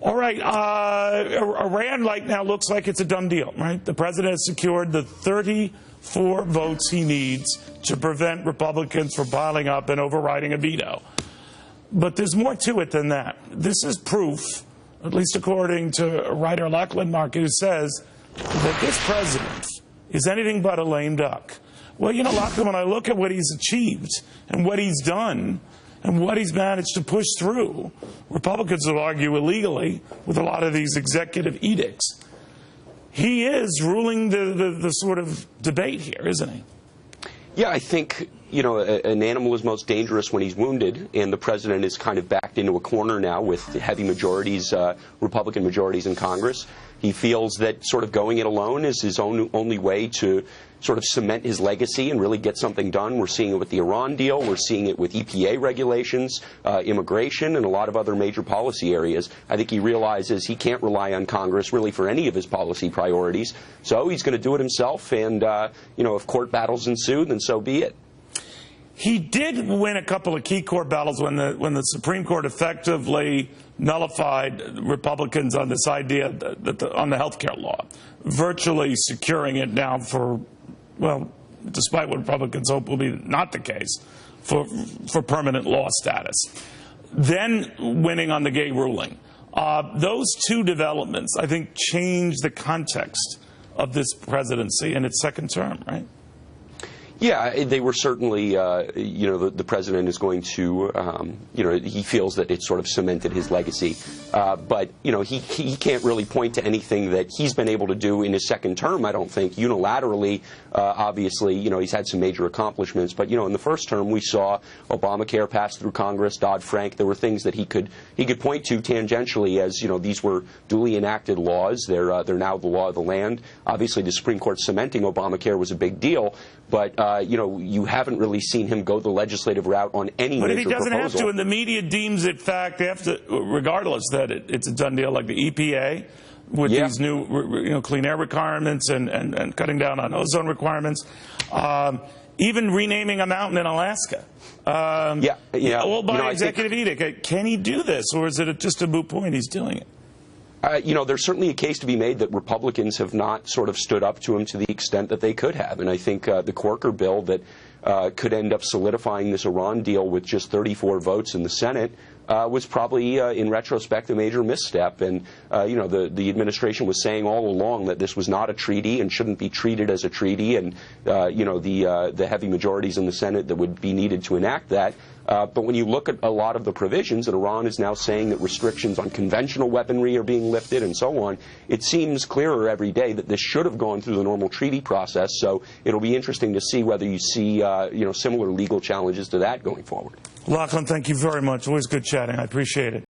All right, Iran right now looks like it's a done deal, right? The president has secured the 34 votes he needs to prevent Republicans from piling up and overriding a veto. But there's more to it than that. This is proof, at least according to writer Lachlan Markay, who says that this president is anything but a lame duck. Well, you know, Lachlan, when I look at what he's achieved and what he's done and what he's managed to push through, Republicans will argue illegally with a lot of these executive edicts. He is ruling the sort of debate here, isn't he? Yeah, I think, you know, an animal is most dangerous when he's wounded, and the president is kind of backed into a corner now with heavy majorities, Republican majorities in Congress. He feels that sort of going it alone is his only way to sort of cement his legacy and really get something done. We're seeing it with the Iran deal. We're seeing it with EPA regulations, immigration, and a lot of other major policy areas. I think he realizes he can't rely on Congress really for any of his policy priorities. So he's going to do it himself. And, you know, if court battles ensue, then so be it. He did win a couple of key court battles when the Supreme Court effectively nullified Republicans on this idea on the health care law, virtually securing it now for, well, despite what Republicans hope will be not the case, for permanent law status. Then winning on the gay ruling. Those two developments, I think, changed the context of this presidency and its second term, right? Yeah, they were certainly, you know, the president is going to, you know, he feels that it sort of cemented his legacy. But, you know, he can't really point to anything that he's been able to do in his second term, I don't think. Unilaterally, obviously, you know, he's had some major accomplishments. But, you know, in the first term, we saw Obamacare pass through Congress, Dodd-Frank. There were things that he could point to tangentially as, you know, these were duly enacted laws. They're now the law of the land. Obviously, the Supreme Court cementing Obamacare was a big deal. But, you know, you haven't really seen him go the legislative route on any major proposal. But if he doesn't have to, and the media deems it fact, regardless that it's a done deal, like the EPA with these new, you know, clean air requirements and cutting down on ozone requirements, even renaming a mountain in Alaska. All by executive edict. Can he do this, or is it just a moot point he's doing it? You know, there's certainly a case to be made that Republicans have not sort of stood up to him to the extent that they could have. And I think the Corker bill that could end up solidifying this Iran deal with just 34 votes in the Senate was probably, in retrospect, a major misstep. And, you know, the administration was saying all along that this was not a treaty and shouldn't be treated as a treaty. And, you know, the heavy majorities in the Senate that would be needed to enact that. But when you look at a lot of the provisions, and Iran is now saying that restrictions on conventional weaponry are being lifted and so on, it seems clearer every day that this should have gone through the normal treaty process. So it'll be interesting to see whether you see, you know, similar legal challenges to that going forward. Lachlan, thank you very much. Always good chatting. I appreciate it.